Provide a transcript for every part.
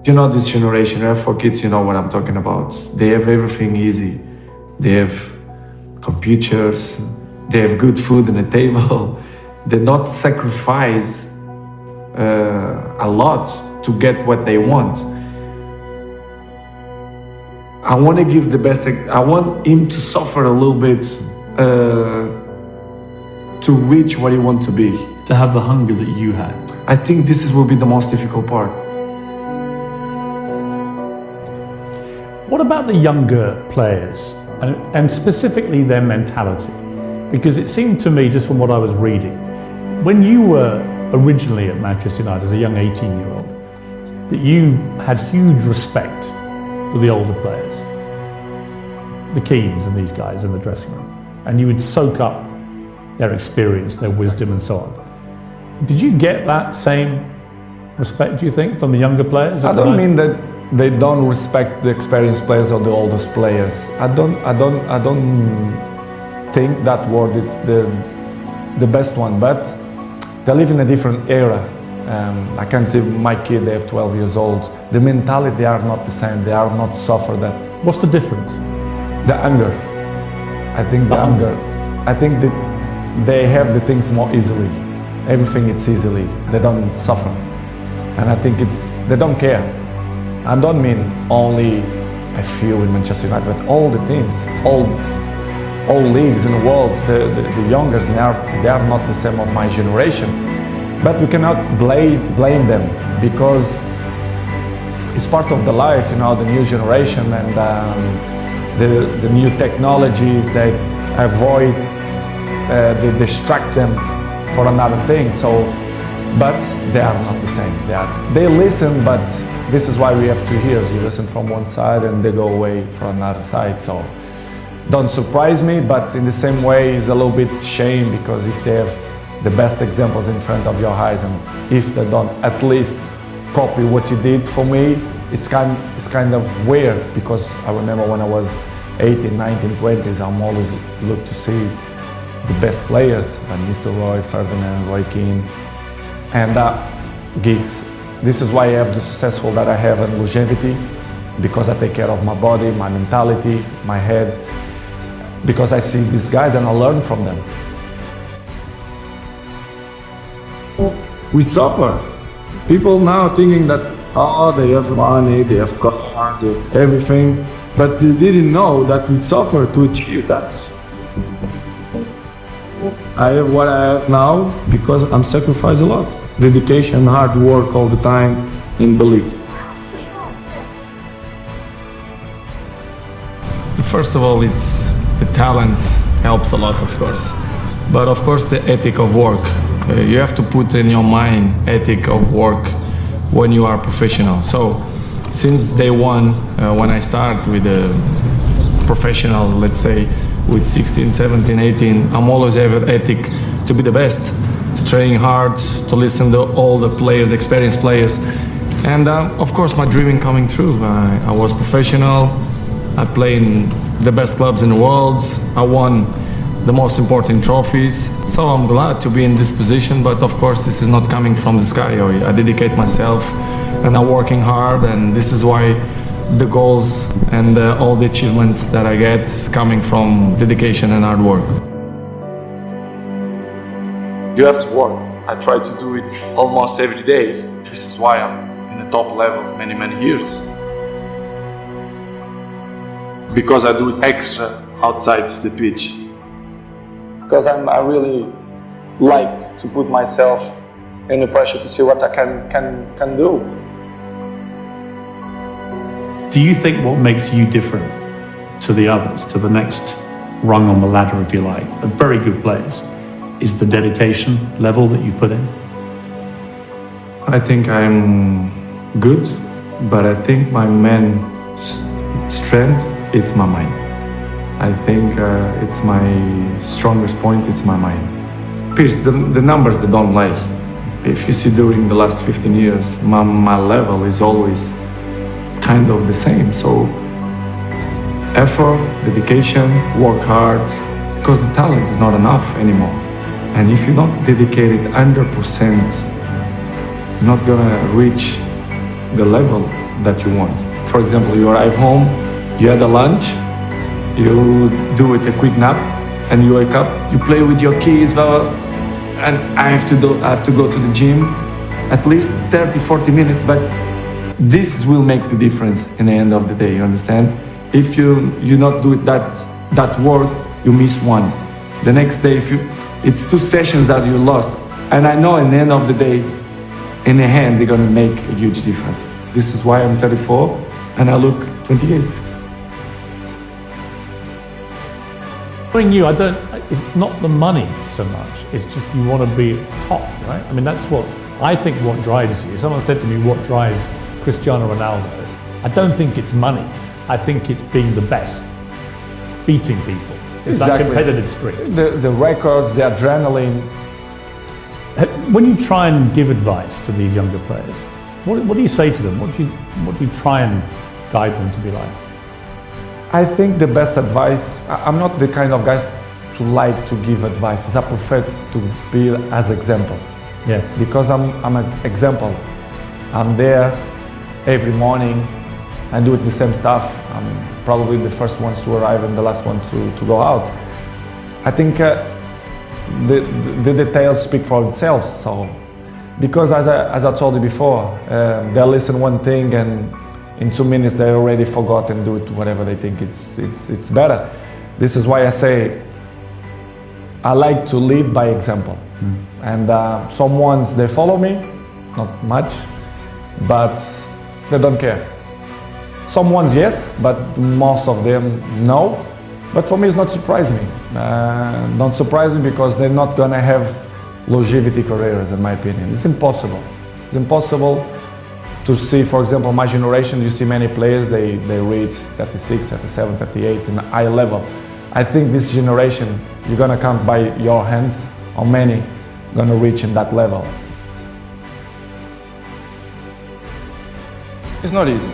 You know, this generation, for kids, you know what I'm talking about. They have everything easy. They have computers, they have good food on the table. They not sacrifice a lot to get what they want. I want to give the best. I want him to suffer a little bit to reach what he wants to be. To have the hunger that you had. I think this will be the most difficult part. What about the younger players, and specifically their mentality? Because it seemed to me, just from what I was reading, when you were originally at Manchester United as a young 18-year-old, that you had huge respect for the older players, the Keanes and these guys in the dressing room, and you would soak up their experience, their wisdom and so on. Did you get that same respect, do you think, from the younger players? I don't mean that they don't respect the experienced players or the oldest players. I don't think that word is the best one, but they live in a different era. I can see my kid, they have 12 years old. The mentality, they are not the same. They are not suffer that. What's the difference? The anger. I think the anger. I think that they have the things more easily. Everything it's easily. They don't suffer. And I think they don't care. I don't mean only a few in Manchester United, but all the teams, all leagues in the world, the youngers, they are not the same of my generation. But we cannot blame them, because it's part of the life, you know, the new generation and the new technologies. They avoid, they distract them for another thing. So, but they are not the same. They listen, but this is why we have 2 years. You listen from one side and they go away from another side. So don't surprise me, but in the same way, it's a little bit shame, because if they have the best examples in front of your eyes, and if they don't at least copy what you did for me, it's kind of weird, because I remember when I was 18, 19, 20s, I'm always looked to see the best players, Mr. Roy, Ferdinand, Roy Keane, and Giggs. This is why I have the successful that I have in longevity, because I take care of my body, my mentality, my head, because I see these guys and I learn from them. We suffer. People now thinking that, oh, they have money, they have cars, they have everything, but they didn't know that we suffer to achieve that. I have what I have now because I'm sacrificing a lot. Dedication, hard work all the time, and belief. First of all, it's the talent helps a lot, of course. But of course, the ethic of work. You have to put in your mind ethic of work when you are professional. So since day one, when I start with a professional, let's say with 16, 17, 18, I'm always have ethic to be the best, to train hard, to listen to all the players, experienced players. And of course, my dreaming coming true. I was professional. I play in the best clubs in the world. I won the most important trophies. So I'm glad to be in this position, but of course this is not coming from the sky. I dedicate myself and I'm working hard, and this is why the goals and all the achievements that I get coming from dedication and hard work. You have to work. I try to do it almost every day. This is why I'm in the top level many years. Because I do it extra outside the pitch. Because I really like to put myself in the pressure to see what I can do. Do you think what makes you different to the others, to the next rung on the ladder, if you like, of very good players, is the dedication level that you put in? I think I'm good, but I think my main strength, it's my mind. I think it's my strongest point, it's my mind. Piers, the numbers, they don't lie. If you see during the last 15 years, my level is always kind of the same. So effort, dedication, work hard, because the talent is not enough anymore. And if you don't dedicate it 100%, you're not gonna reach the level that you want. For example, you arrive home, you had a lunch, you do it a quick nap, and you wake up, you play with your kids, blah, blah, and I have to go to the gym at least 30, 40 minutes, but this will make the difference in the end of the day, you understand? If you not do it that work, you miss one. The next day, it's 2 sessions that you lost, and I know in the end of the day, in the hand, they're gonna make a huge difference. This is why I'm 34 and I look 28. Knowing you, it's not the money so much, it's just you want to be at the top, right? I mean, that's what I think what drives you. Someone said to me, what drives Cristiano Ronaldo? I don't think it's money. I think it's being the best, beating people. It's that competitive streak. The records, the adrenaline. When you try and give advice to these younger players, what do you say to them? What do you try and guide them to be like? I think the best advice, I'm not the kind of guy to like to give advice. I prefer to be as example. Yes. Because I'm an example. I'm there every morning and do the same stuff. I'm probably the first ones to arrive and the last ones to go out. I think the details speak for themselves. So, because as I told you before, they listen one thing and in 2 minutes they already forgot and do it whatever they think it's better. This is why I say I like to lead by example. And some ones they follow me, not much, but they don't care. Some ones yes, but most of them no. But for me it's not surprising me. Don't surprise me because they're not gonna have longevity careers in my opinion. It's impossible. It's impossible to see, for example, my generation, you see many players, they reach 36, 37, 38 in a high level. I think this generation, you're gonna count by your hands how many gonna reach in that level. It's not easy.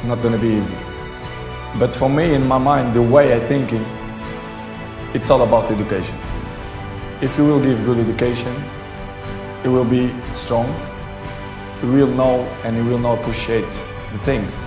Not gonna be easy. But for me, in my mind, the way I think, it's all about education. If you will give good education, you will be strong, you will know and you will know appreciate the things.